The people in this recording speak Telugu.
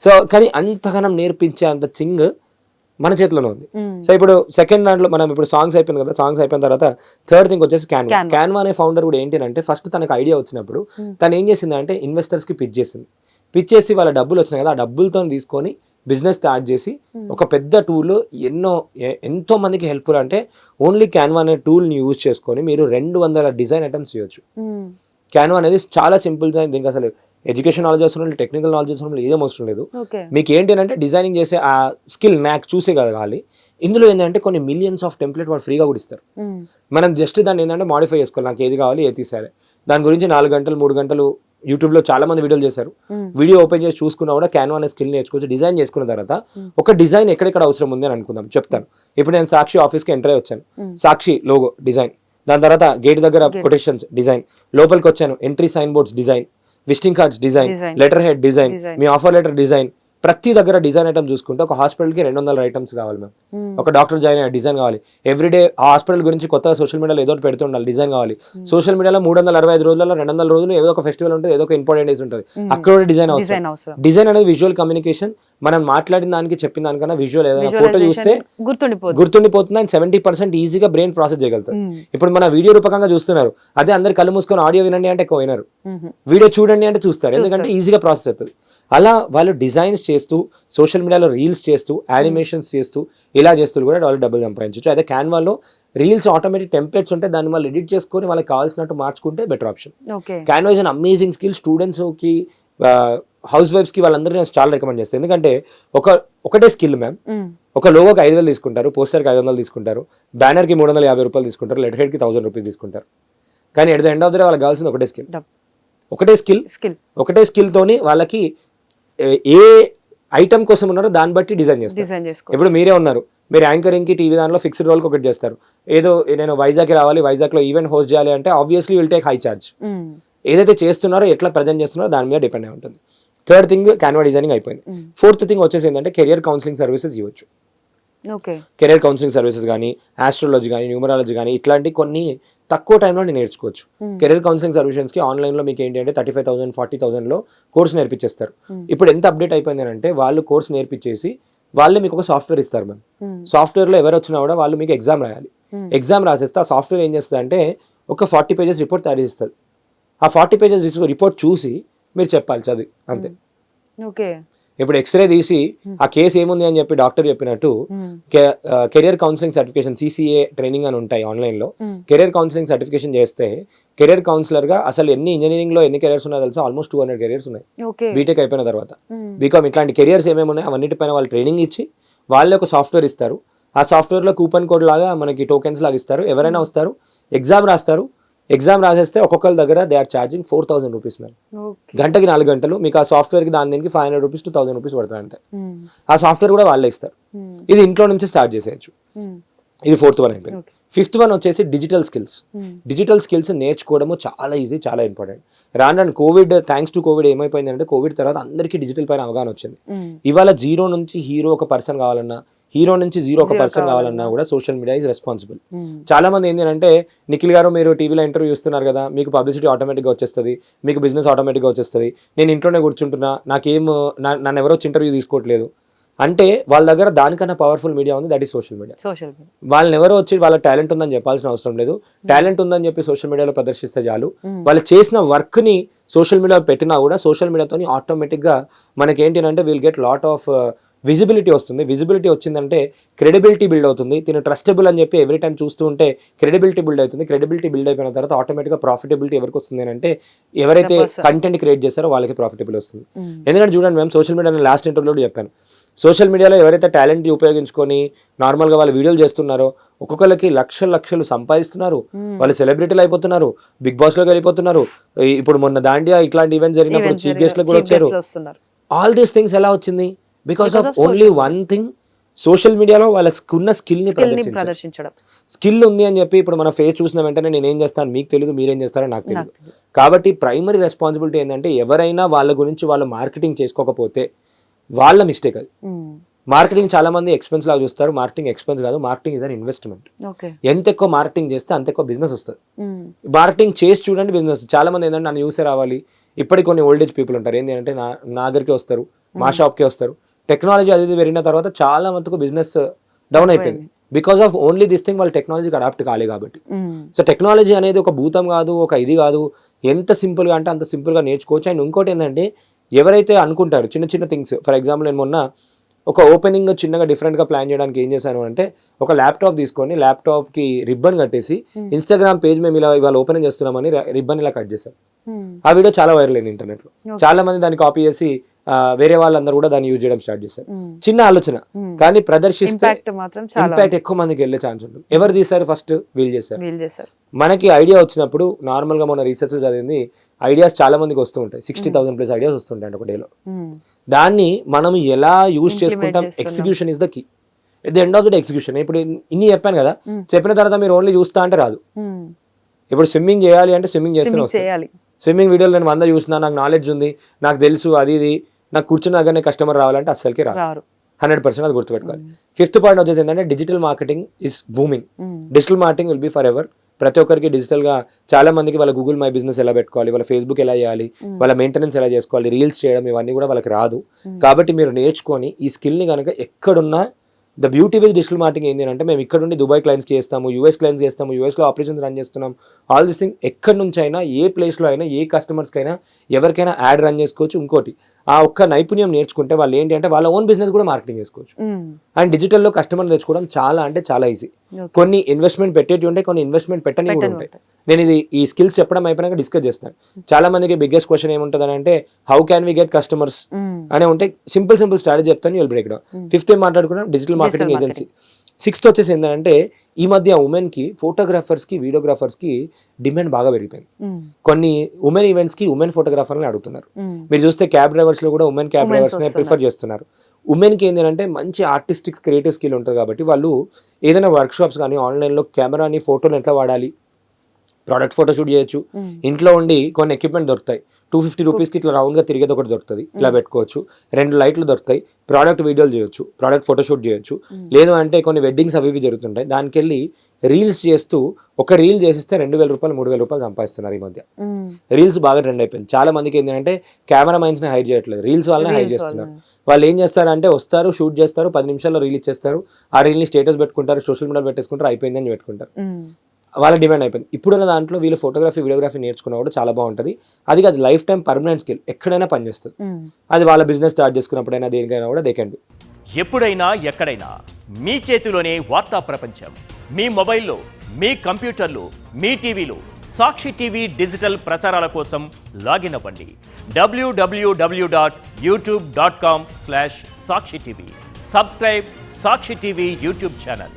సో కానీ అంతగానం నేర్పించే అంత చింగ్ మన చేతిలోనే ఉంది. సో ఇప్పుడు సెకండ్ దాంట్లో మనం ఇప్పుడు సాంగ్స్ అయిపోయింది కదా, సాంగ్స్ అయిపోయిన తర్వాత థర్డ్ థింగ్ వచ్చేసి క్యాన్వా. క్యాన్వా అనే ఫౌండర్ కూడా ఏంటి అంటే ఫస్ట్ తనకు ఐడియా వచ్చినప్పుడు తను ఏం చేసింది అంటే ఇన్వెస్టర్స్ కి పిచ్ చేసింది. పిచ్ చేసి వాళ్ళ డబ్బులు వచ్చినాయి కదా, ఆ డబ్బులతో తీసుకొని బిజినెస్ స్టార్ట్ చేసి ఒక పెద్ద టూల్ ఎంతో మందికి హెల్ప్ఫుల్. అంటే ఓన్లీ క్యాన్వా అనే టూల్ని యూజ్ చేసుకొని మీరు 200 డిజైన్ ఐటమ్స్ చేయొచ్చు. క్యాన్వా అనేది చాలా సింపుల్. దీనికి అసలు ఎడ్యుకేషన్ నాలెడ్జ్ అవసరం లేదు, టెక్నికల్ నాలెడ్జ్ అవసరం లేదు, ఏదేం అవసరం లేదు. మీకు ఏంటి అంటే డిజైనింగ్ చేసే ఆ స్కిల్ నాకు చూసే కదా కావాలి. ఇందులో ఏంటంటే కొన్ని మిలియన్స్ ఆఫ్ టెంప్లెట్ వాడు ఫ్రీగా కూడా ఇస్తారు. మనం జస్ట్ దాన్ని ఏంటంటే మాడిఫై చేసుకోవాలి, నాకు ఏది కావాలి ఏది తీసారే. దాని గురించి 4 గంటలు 3 గంటలు యూట్యూబ్లో చాలా మంది వీడియోలు చేశారు. వీడియో ఓపెన్ చేసి చూసుకున్నా కూడా క్యాన్వా అనే స్కిల్ నేర్చుకోవచ్చు. డిజైన్ చేసుకున్న తర్వాత ఒక డిజైన్ ఎక్కడెక్కడ అవసరం ఉంది అని అనుకుందాం, చెప్తాను. ఇప్పుడు నేను సాక్షి ఆఫీస్కి ఎంటర్ అయ్యి వచ్చాను, సాక్షి లోగో డిజైన్. దాని తర్వాత గేట్ దగ్గర కొటేషన్స్ డిజైన్, లోపలికి వచ్చాను entry sign boards design, visiting cards design, letterhead design, మీ ఆఫర్ లెటర్ డిజైన్. ప్రతి దగ్గర డిజైన్ ఐటమ్ చూసుకుంటే ఒక హాస్పిటల్కి 200 ఐటమ్స్ కావాలి మ్యామ్. ఒక డాక్టర్ జాయిన్ అయ్యే డిజైన్ కావాలి. ఎవ్రీడే ఆ హాస్పిటల్ గురించి కొత్తగా సోషల్ మీడియాలో ఏదో పెడుతూ ఉండాలి, డిజైన్ కావాలి. సోషల్ మీడియాలో 365 రోజులలో 200 రోజులు ఏదో ఒక ఫెస్టివల్ ఉంటుంది, ఏదో ఒక ఇంపార్టెంట్ డేస్ ఉంటుంది, అక్కడ కూడా డిజైన్ అవసరం. డిజైన్ అనేది విజువల్ కమ్యూనికేషన్. మనం మాట్లాడిన దానికి చెప్పిన దానికన్నా విజువల్ ఏదైనా ఫోటో చూస్తే గుర్తుండిపోతుంది అండ్ 70% ఈజీగా బ్రెయిన్ ప్రాసెస్ చేయగలుగుతుంది. ఇప్పుడు మన వీడియో రూపకంగా చూస్తున్నారు, అదే అందరు కళ్ళు మూసుకొని ఆడియో వినండి అంటే ఎక్కువ వినరు, వీడియో చూడండి అంటే చూస్తారు, ఎందుకంటే ఈజీగా ప్రాసెస్ అవుతుంది. అలా వాళ్ళు డిజైన్స్ చేస్తూ సోషల్ మీడియాలో రీల్స్ చేస్తూ యానిమేషన్స్ చేస్తూ ఇలా చేస్తూ కూడా వాళ్ళు డబ్బులు సంపాదించవచ్చు. అదే క్యాన్వాలో రీల్స్ ఆటోమేటిక్ టెంప్లెట్స్ ఉంటే దాన్ని వాళ్ళు ఎడిట్ చేసుకొని వాళ్ళకి కావాల్సినట్టు మార్చుకుంటే better option. Canva is an amazing skill. స్టూడెంట్స్కి, హౌస్ వైఫ్స్కి వాళ్ళందరూ నేను చాలా రికమెండ్ చేస్తాను. ఎందుకంటే ఒకటే స్కిల్ మ్యామ్. ఒక లోగోకి 5,000 తీసుకుంటారు, పోస్టర్కి 500 తీసుకుంటారు, బ్యానర్కి 350 రూపాయలు తీసుకుంటారు, లెటర్ హెడ్కి 1000 రూపీస్ తీసుకుంటారు. కానీ at the end of the day వాళ్ళకి కావాల్సింది ఒకటే స్కిల్ తోని వాళ్ళకి ఏ ఐటమ్ కోసం ఉన్నారో దాన్ని బట్టి డిజైన్ చేస్తారు. ఇప్పుడు మీరే ఉన్నారు, మీరు యాంకరింగ్ కి టీవీ దానిలో ఫిక్స్డ్ రోల్కి ఒకటి చేస్తారు. ఏదో నేను వైజాగ్కి రావాలి, వైజాగ్లో ఈవెంట్ హోస్ట్ చేయాలి అంటే obviously will take high charge. ఏదైతే చేస్తున్నారో ఎట్లా ప్రజెంట్ చేస్తున్నారో దాని మీద డిపెండ్ అయి ఉంటుంది. థర్డ్ థింగ్ క్యాన్వా డిజైనింగ్ అయిపోయింది. ఫోర్త్ థింగ్ వచ్చేసి ఏంటంటే కెరియర్ కౌన్సిలింగ్ సర్వీసెస్ ఇవ్వచ్చు. కెరియర్ కౌన్సిలింగ్ సర్వీసెస్ కానీ, ఆస్ట్రాలజీ కానీ, న్యూమరాలజీ కానీ ఇట్లాంటి కొన్ని తక్కువ టైంలో నేను నేర్చుకోవచ్చు. కెరియర్ కౌన్సిలింగ్ సర్వీసెస్కి ఆన్లైన్లో మీకు ఏంటి అంటే 35,000 40,000లో కోర్స్ నేర్పించేస్తారు. ఇప్పుడు ఎంత అప్డేట్ అయిపోయింది అంటే వాళ్ళు కోర్స్ నేర్పించేసి వాళ్ళే మీకు ఒక సాఫ్ట్వేర్ ఇస్తారు మ్యామ్. సాఫ్ట్వేర్లో ఎవరు వచ్చినా కూడా వాళ్ళు మీకు ఎగ్జామ్ రాయాలి. ఎగ్జామ్ రాసేస్తే ఆ సాఫ్ట్వేర్ ఏం చేస్తుంది అంటే ఒక 40 పేజెస్ రిపోర్ట్ తయారు చేస్తుంది. ఆ 40 పేజెస్ రిపోర్ట్ చూసి మీరు చెప్పాలి చదివి అంతే. ఇప్పుడు ఎక్స్రే తీసి ఆ కేసు ఏముంది అని చెప్పి డాక్టర్ చెప్పినట్టు career counselling certification CCA training అని ఉంటాయి ఆన్లైన్లో. కెరియర్ కౌన్సిలింగ్ సర్టిఫికేషన్ చేస్తే కెరియర్ కౌన్సిలర్ గా అసలు ఇంజనీరింగ్ లో ఎన్ని కెరియర్స్ ఉన్నాయో తెలుసా? ఆల్మోస్ట్ 200 కెరియర్స్ ఉన్నాయి బీటెక్ అయిపోయిన తర్వాత. బీకామ్ ఇట్లాంటి కెరియర్స్ ఏమేమి ఉన్నాయి అవన్నిటిపైన వాళ్ళు ట్రైనింగ్ ఇచ్చి వాళ్ళే ఒక సాఫ్ట్వేర్ ఇస్తారు. ఆ సాఫ్ట్వేర్లో కూపన్ కోడ్ లాగా మనకి టోకెన్స్ లాగా ఇస్తారు. ఎవరైనా వస్తారు, ఎగ్జామ్ రాస్తారు, ఎగ్జామ్ రాసేస్తే ఒక్కొక్కరి దగ్గర they are charging 4,000 rupees ma'am. గంటకి 4 గంటలు మీకు ఆ సాఫ్ట్వేర్కి దీనికి 500 రూపీస్ to 1,000 రూపీస్ పడుతుంది అంతే. ఆ సాఫ్ట్వేర్ కూడా వాళ్ళే ఇస్తారు. ఇది ఇంట్లో నుంచి స్టార్ట్ చేసేయచ్చు. ఇది 4th వన్ అయిపోయింది. 5th వన్ వచ్చేసి డిజిటల్ స్కిల్స్. డిజిటల్ స్కిల్స్ నేర్చుకోవడము చాలా ఈజీ, చాలా ఇంపార్టెంట్. రాను కోవిడ్, థ్యాంక్స్ టు కోవిడ్ ఏమైపోయింది అంటే కోవిడ్ తర్వాత అందరికీ డిజిటల్ పైన అవగాహన వచ్చింది. ఇవాళ 0 నుంచి హీరో ఒక పర్సన్ కావాలన్నా, హీరో నుంచి 0 ఒక పర్సన్ కావాలన్నా కూడా సోషల్ మీడియా ఈజ్ రెస్పాన్సిబుల్. చాలా మంది ఏంటంటే నిఖిల్ గారు మీరు టీవీలో ఇంటర్వ్యూ ఇస్తున్నారు కదా, మీకు పబ్లిసిటీ ఆటోమేటిక్గా వచ్చేస్తుంది, మీకు బిజినెస్ ఆటోమేటిక్గా వచ్చేస్తుంది, నేను ఇంట్లోనే కూర్చుంటున్నా, నన్ను ఎవరో వచ్చి ఇంటర్వ్యూ తీసుకోవట్లేదు అంటే వాళ్ళ దగ్గర దానికన్నా పవర్ఫుల్ మీడియా ఉంది, దట్ ఈస్ సోషల్ మీడియా. వాళ్ళని ఎవరో వచ్చి వాళ్ళ టాలెంట్ ఉందని చెప్పాల్సిన అవసరం లేదు. టాలెంట్ ఉందని చెప్పి సోషల్ మీడియాలో ప్రదర్శిస్తే చాలు. వాళ్ళు చేసిన వర్క్ ని సోషల్ మీడియాలో పెట్టినా కూడా సోషల్ మీడియాతో ఆటోమేటిక్ గా మనకి ఏంటి అంటే will get lot of visibility వస్తుంది. విజిబిలిటీ వచ్చిందంటే క్రెడిబిలిటీ బిల్డ్ అవుతుంది. తిను ట్రస్టబుల్ అని చెప్పి ఎవ్రీ టైం చూస్తూ ఉంటే క్రెడిబిలిటీ బిల్డ్ అవుతుంది. క్రెడిబిలిటీ బిల్డ్ అయిపోయిన తర్వాత ఆటోమేటిక్గా ప్రాఫిటబిలిటీ ఎవరికి వస్తుంది అంటే ఎవరైతే కంటెంట్ క్రియేట్ చేస్తారో వాళ్ళకి ప్రాఫిటబుల్ వస్తుంది. ఎందుకంటే చూడండి మేము సోషల్ మీడియాలో లాస్ట్ ఇంటర్వ్యూలో చెప్పాను, సోషల్ మీడియాలో ఎవరైతే టాలెంట్ ఉపయోగించుకొని నార్మల్గా వాళ్ళు వీడియోలు చేస్తున్నారో ఒక్కొక్కరికి లక్షలు సంపాదిస్తున్నారు, వాళ్ళు సెలబ్రిటీలు అయిపోతున్నారు, బిగ్ బాస్ లోకి వెళ్ళిపోతున్నారు. ఇప్పుడు మొన్న దాండియా ఇట్లాంటి ఈవెంట్ జరిగినప్పుడు చీఫ్ గెస్ట్ లో కూడా వచ్చారు. ఆల్ దీస్ థింగ్స్ ఎలా వచ్చింది? Because of only one thing, social మీడియాలో వాళ్ళకి ఉన్న స్కిల్ ని ప్రదర్శించడం. స్కిల్ ఉంది అని చెప్పి ఇప్పుడు మన ఫేస్ చూసిన వెంటనే నేనేం చేస్తాను మీకు తెలియదు, మీరేం చేస్తారో నాకు తెలియదు. కాబట్టి ప్రైమరీ రెస్పాన్సిబిలిటీ ఏంటంటే ఎవరైనా వాళ్ళ గురించి వాళ్ళు మార్కెటింగ్ చేసుకోకపోతే వాళ్ళ మిస్టేక్ అది. మార్కెటింగ్ చాలా మంది ఎక్స్పెన్స్ లాగా చూస్తారు. మార్కెటింగ్ ఎక్స్పెన్స్ కాదు, మార్కెటింగ్ ఇస్ అన్ ఇన్వెస్ట్మెంట్. ఎంత ఎక్కువ మార్కెటింగ్ చేస్తే అంత ఎక్కువ బిజినెస్ వస్తుంది. మార్కెటింగ్ చేసి చూడండి బిజినెస్. చాలా మంది ఏంటంటే నన్ను చూసే రావాలి. ఇప్పటికి కొన్ని ఓల్డ్ ఏజ్ పీపుల్ ఉంటారు, ఏంటి అంటే నా దగ్గరికి వస్తారు, మా షాప్కే వస్తారు. టెక్నాలజీ అది పెరిగిన తర్వాత చాలా మందికి బిజినెస్ డౌన్ అయిపోయింది. Because of only this thing వాళ్ళు టెక్నాలజీకి అడాప్ట్ కాలే కాబట్టి. సో టెక్నాలజీ అనేది ఒక భూతం కాదు, ఒక ఇది కాదు, ఎంత సింపుల్గా అంటే అంత సింపుల్గా నేర్చుకోవచ్చు. అండ్ ఇంకోటి ఏంటంటే ఎవరైతే అనుకుంటారు చిన్న చిన్న థింగ్స్, ఫర్ ఎగ్జాంపుల్ నేను మొన్న ఒక ఓపెనింగ్ చిన్నగా డిఫరెంట్గా ప్లాన్ చేయడానికి ఏం చేశాను అంటే ఒక ల్యాప్టాప్ తీసుకొని ల్యాప్టాప్కి రిబ్బన్ కట్టేసి ఇన్స్టాగ్రామ్ పేజ్ మేము ఇలా ఇవాళ ఓపెనింగ్ చేస్తున్నామని రిబ్బన్ ఇలా కట్ చేశాం. ఆ వీడియో చాలా వైరల్ అయింది ఇంటర్నెట్లో. చాలా మంది దాన్ని కాపీ చేసి వేరే వాళ్ళందరూ కూడా దాన్ని యూజ్ చేయడం స్టార్ట్ చేశారు. చిన్న ఆలోచన కానీ ప్రదర్శిస్తే ఇంపాక్ట్ ఎక్కువ మందికి వెళ్ళే ఛాన్స్ ఉంటుంది. ఎవరు తీస్తారు? ఫస్ట్ వీళ్ళు చేశారు. మనకి ఐడియా వచ్చినప్పుడు నార్మల్ గా మన రీసెర్చ్ చదివింది ఐడియాస్ చాలా మందికి వస్తూ ఉంటాయి. 60,000+ ఐడియాస్ వస్తుంటాయి ఒక డేలో. దాన్ని మనం ఎలా యూజ్ చేసుకుంటాం, execution is the key. At the end of the day execution. ఇప్పుడు ఇన్ని చెప్పాను కదా, చెప్పిన తర్వాత మీరు ఓన్లీ చూస్తా అంటే రాదు. ఇప్పుడు స్విమ్మింగ్ చేయాలి అంటే స్విమ్మింగ్ చేస్తూనే వస్తుంది. స్విమ్మింగ్ వీడియోలు నేను 100 చూసినా, నాకు నాలెడ్జ్ ఉంది, నాకు తెలుసు అది ఇది, నాకు కూర్చున్న దగ్గరనే కస్టమర్ రావాలంటే అస్సలకి రాదు. 100% అది గుర్తుపెట్టుకోవాలి. 5th పాయింట్ వచ్చేసి ఏంటంటే digital marketing is booming. Digital marketing will be for ever. ప్రతి ఒక్కరికి డిజిటల్గా చాలా మందికి వాళ్ళ గూగుల్ మై బిజినెస్ ఎలా పెట్టుకోవాలి, వాళ్ళ ఫేస్బుక్ ఎలా చేయాలి, వాళ్ళ మెయింటెనెన్స్ ఎలా చేసుకోవాలి, రీల్స్ చేయడం, ఇవన్నీ కూడా వాళ్ళకి రాదు. కాబట్టి మీరు నేర్చుకొని ఈ స్కిల్ని కనుక ఎక్కడున్నా, the beauty with digital marketing ఏంటి అంటే మేము ఇక్కడ నుండి దుబాయ్ క్లయింట్స్కి చేస్తాము, యూఎస్ క్లయింట్స్ చేస్తాము, యూఎస్లో ఆపరేషన్స్ రన్ చేస్తున్నాం. ఆల్ దిస్ థింగ్ ఎక్కడి నుంచి అయినా, ఏ ప్లేస్లో అయినా, ఏ కస్టమర్స్కైనా, ఎవరికైనా యాడ్ రన్ చేసుకోవచ్చు. ఇంకోటి ఆ ఒక్క నైపుణ్యం నేర్చుకుంటే వాళ్ళు ఏంటి అంటే వాళ్ళ ఓన్ బిజినెస్ కూడా మార్కెటింగ్ చేసుకోవచ్చు. అండ్ డిజిటల్లో కస్టమర్ తెచ్చుకోవడం చాలా అంటే చాలా ఈజీ. కొన్ని ఇన్వెస్ట్మెంట్ పెట్టేవి ఉంటాయి, కొన్ని ఇన్వెస్ట్మెంట్ పెట్టని కూడా ఉంటాయి. నేను ఇది ఈ స్కిల్స్ చెప్పడం అయిపోయినాక డిస్కస్ చేస్తాను. చాలా మందికి బిగ్గెస్ట్ క్వశ్చన్ ఏముంటుంది అంటే how can we get customers అనే ఉంటే సింపుల్ స్ట్రాటజీ చెప్తాను, యూల్ బ్రేక్ డౌన్. 5th ఏం మాట్లాడుకున్నాం? Digital marketing agency. 6th వచ్చేసి ఏంటంటే ఈ మధ్య ఉమెన్కి, ఫోటోగ్రాఫర్స్కి, వీడియోగ్రాఫర్స్కి డిమాండ్ బాగా పెరిగిపోయింది. కొన్ని ఉమెన్ ఈవెంట్స్కి ఉమెన్ ఫోటోగ్రాఫర్ని అడుగుతున్నారు. మీరు చూస్తే క్యాబ్ డ్రైవర్స్లో కూడా ఉమెన్ క్యాబ్ డ్రైవర్స్ని ప్రిఫర్ చేస్తున్నారు. ఉమెన్కి ఏంటంటే మంచి ఆర్టిస్టిక్ క్రియేటివ్ స్కిల్ ఉంటుంది కాబట్టి వాళ్ళు ఏదైనా వర్క్షాప్స్ కానీ ఆన్లైన్లో కెమెరాని, ఫోటోని ఎట్లా వాడాలి, ప్రోడక్ట్ ఫోటోషూట్ చేయొచ్చు. ఇంట్లో ఉండి కొన్ని ఎక్విప్మెంట్ దొరుకుతాయి. 250 రూపీస్కి ఇట్లా రౌండ్గా తిరిగేది ఒకటి దొరుకుతుంది, ఇలా పెట్టుకోవచ్చు. 2 లైట్లు దొరుకుతాయి, ప్రోడక్ట్ వీడియోలు చేయొచ్చు, ప్రోడక్ట్ ఫోటోషూట్ చేయొచ్చు. లేదు అంటే కొన్ని వెడ్డింగ్స్ అవి ఇవి జరుగుతుంటాయి, దానికి వెళ్ళి రీల్స్ చేస్తూ ఒక రీల్ చేసిస్తే 2,000 రూపాయలు 3,000 రూపాయలు సంపాదిస్తున్నారు. ఈ మధ్య రీల్స్ బాగా ట్రెండ్ అయిపోయింది. చాలా మందికి ఏంటంటే కెమెరా మైన్స్ని హైర్ చేయట్లేదు, రీల్స్ వాళ్ళనే హైర్ చేస్తున్నారు. వాళ్ళు ఏం చేస్తారంటే వస్తారు, షూట్ చేస్తారు, 10 నిమిషాల్లో రీల్ ఇచ్చేస్తారు. ఆ రీల్ని స్టేటస్ పెట్టుకుంటారు, సోషల్ మీడియాలో పెట్టేసుకుంటారు, అయిపోయిందని పెట్టుకుంటారు. వాళ్ళ డిమాండ్ అయిపోయింది. ఇప్పుడున్న దాంట్లో వీళ్ళు ఫోటోగ్రఫీ, వీడియోగ్రఫీ నేర్చుకున్నా కూడా చాలా బాగుంటుంది. అది కాదు లైఫ్ టైం పర్మనెంట్ స్కిల్, ఎక్కడైనా పనిచేస్తుంది. అది వాళ్ళ బిజినెస్ స్టార్ట్ చేసుకున్నప్పుడైనా దేనికైనా కూడా దే కెన్ డు. ఎప్పుడైనా ఎక్కడైనా మీ చేతిలోనే వార్తా ప్రపంచం. మీ మొబైల్లో, మీ కంప్యూటర్లో, మీ టీవీలో సాక్షి టీవీ డిజిటల్ ప్రసారాల కోసం లాగిన్ అవ్వండి. www.youtube.com/సాక్షి టీవీ. సబ్స్క్రైబ్ సాక్షి టీవీ యూట్యూబ్ ఛానల్.